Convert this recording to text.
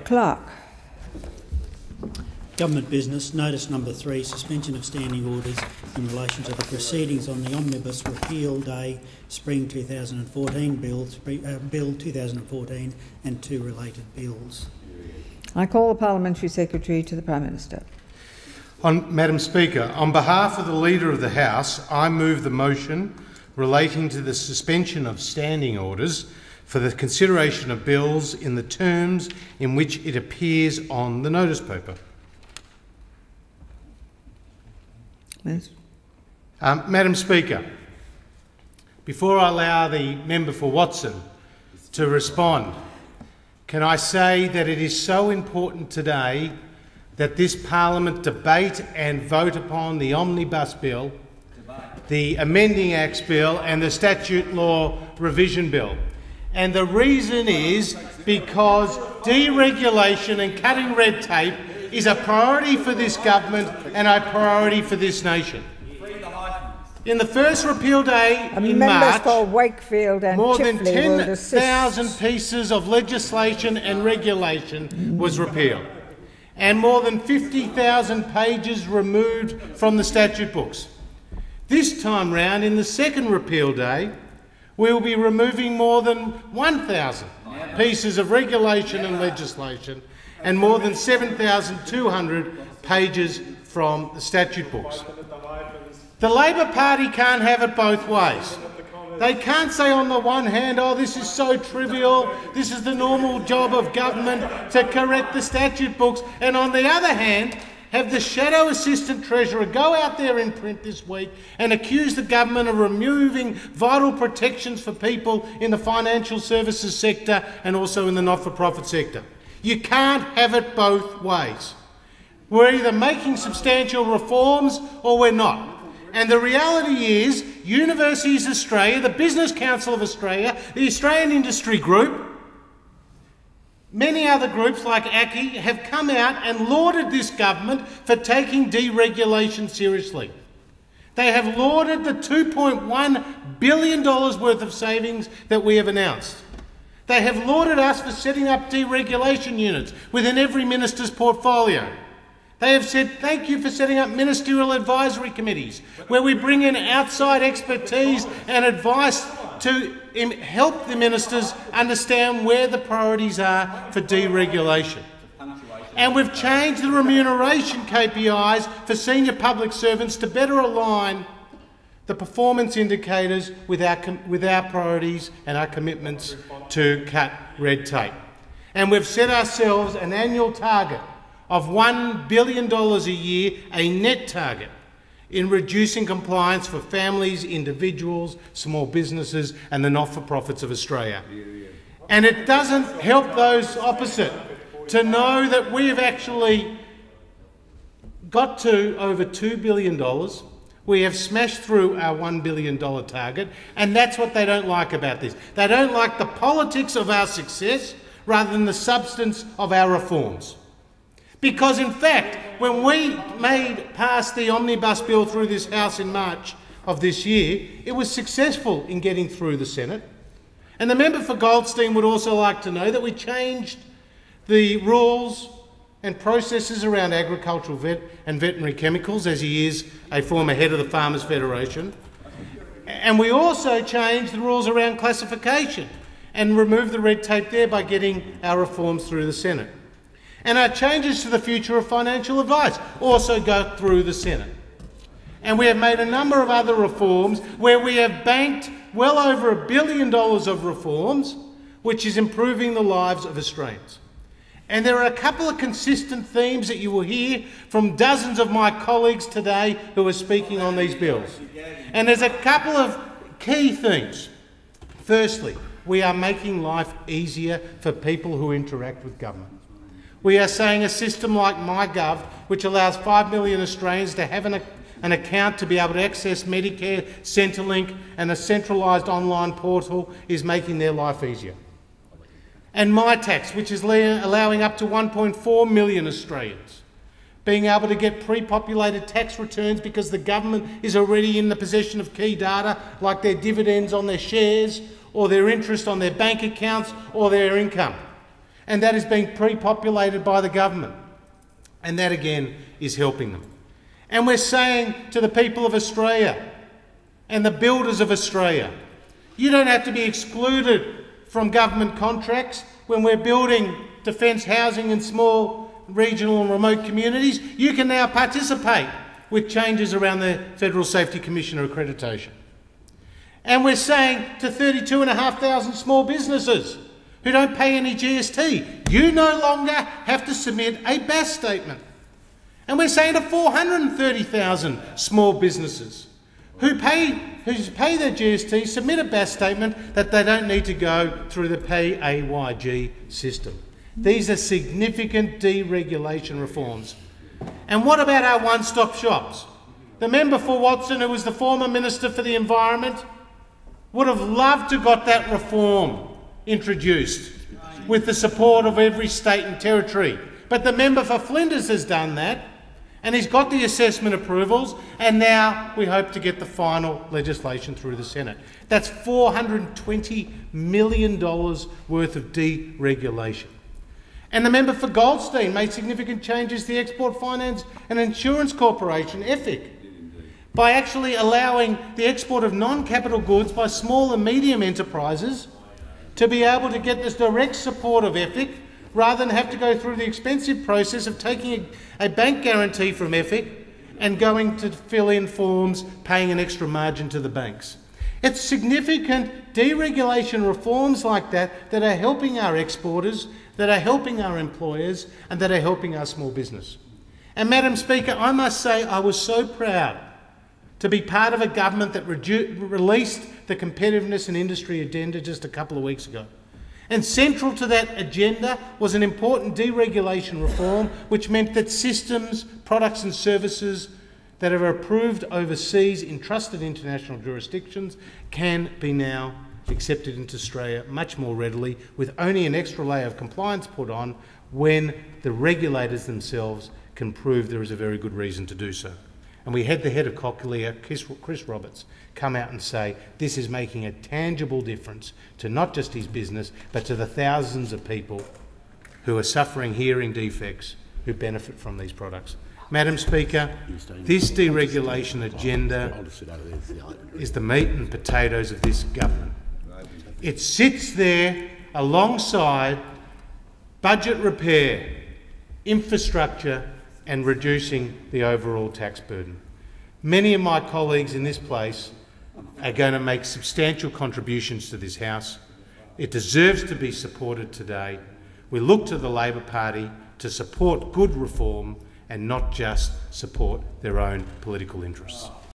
Clerk. Government business, notice number 3, suspension of standing orders in relation to the proceedings on the Omnibus Repeal Day Spring 2014 Bill 2014 and 2 related bills. I call the Parliamentary Secretary to the Prime Minister. Madam Speaker, on behalf of the Leader of the House, I move the motion relating to the suspension of standing orders for the consideration of bills in the terms in which it appears on the notice paper. Madam Speaker, before I allow the member for Watson to respond, can I say that it is so important today that this Parliament debate and vote upon the Omnibus Bill, the Amending Acts Bill and the Statute Law Revision Bill. And the reason is because deregulation and cutting red tape is a priority for this government and a priority for this nation. In the first repeal day in March, for Wakefield and more than Chifley 10,000 pieces of legislation and regulation was repealed, and more than 50,000 pages removed from the statute books. This time round, in the second repeal day, we will be removing more than 1,000 pieces of regulation and legislation and more than 7,200 pages from the statute books. The Labor Party can't have it both ways. They can't say on the one hand, oh, this is so trivial, this is the normal job of government to correct the statute books, and on the other hand, have the Shadow Assistant Treasurer go out there in print this week and accuse the government of removing vital protections for people in the financial services sector and also in the not-for-profit sector. You can't have it both ways. We're either making substantial reforms or we're not. And the reality is, Universities Australia, the Business Council of Australia, the Australian Industry Group, many other groups like ACCI have come out and lauded this government for taking deregulation seriously. They have lauded the $2.1 billion worth of savings that we have announced. They have lauded us for setting up deregulation units within every minister's portfolio. They have said thank you for setting up ministerial advisory committees where we bring in outside expertise and advice to help the ministers understand where the priorities are for deregulation. And we've changed the remuneration KPIs for senior public servants to better align the performance indicators with our priorities and our commitments to cut red tape. And we've set ourselves an annual target of $1 billion a year, a net target, in reducing compliance for families, individuals, small businesses and the not-for-profits of Australia. And it doesn't help those opposite to know that we have actually got to over $2 billion. We have smashed through our $1 billion target, and that's what they don't like about this. They don't like the politics of our success rather than the substance of our reforms. Because in fact, when we passed the Omnibus Bill through this House in March of this year, it was successful in getting through the Senate. And the member for Goldstein would also like to know that we changed the rules and processes around agricultural and veterinary chemicals, as he is a former head of the Farmers Federation. And we also changed the rules around classification and removed the red tape there by getting our reforms through the Senate. And our changes to the future of financial advice also go through the Senate. And we have made a number of other reforms where we have banked well over $1 billion of reforms, which is improving the lives of Australians. And there are a couple of consistent themes that you will hear from dozens of my colleagues today who are speaking on these bills. And there's a couple of key themes. Firstly, we are making life easier for people who interact with government. We are saying a system like MyGov, which allows 5 million Australians to have an account to be able to access Medicare, Centrelink and a centralised online portal, is making their life easier. And MyTax, which is allowing up to 1.4 million Australians being able to get pre-populated tax returns because the government is already in the possession of key data like their dividends on their shares or their interest on their bank accounts or their income. and that is being pre-populated by the government. And that again is helping them. And we're saying to the people of Australia and the builders of Australia, you don't have to be excluded from government contracts when we're building defence housing in small regional and remote communities. You can now participate with changes around the Federal Safety Commissioner accreditation. And we're saying to 32,500 small businesses who don't pay any GST, you no longer have to submit a BAS statement. And we're saying to 430,000 small businesses who pay their GST, submit a BAS statement, that they don't need to go through the PAYG system. These are significant deregulation reforms. And what about our one-stop shops? The member for Watson, who was the former Minister for the Environment, would have loved to got that reform introduced with the support of every state and territory. But the member for Flinders has done that, and he's got the assessment approvals, and now we hope to get the final legislation through the Senate. That's $420 million worth of deregulation. And the member for Goldstein made significant changes to the Export Finance and Insurance Corporation, EFIC, by actually allowing the export of non-capital goods by small and medium enterprises to be able to get this direct support of EFIC rather than have to go through the expensive process of taking a bank guarantee from EFIC and going to fill in forms, paying an extra margin to the banks. It's significant deregulation reforms like that that are helping our exporters, that are helping our employers, and that are helping our small business. And Madam Speaker, I must say I was so proud to be part of a government that released the competitiveness and industry agenda just a couple of weeks ago. And central to that agenda was an important deregulation reform, which meant that systems, products and services that are approved overseas in trusted international jurisdictions can be now accepted into Australia much more readily, with only an extra layer of compliance put on when the regulators themselves can prove there is a very good reason to do so. And we had the head of Cochlear, Chris Roberts, come out and say this is making a tangible difference to not just his business, but to the thousands of people who are suffering hearing defects who benefit from these products. Madam Speaker, this deregulation agenda is the meat and potatoes of this government. It sits there alongside budget repair, infrastructure, and reducing the overall tax burden. Many of my colleagues in this place are going to make substantial contributions to this House. It deserves to be supported today. We look to the Labor Party to support good reform and not just support their own political interests.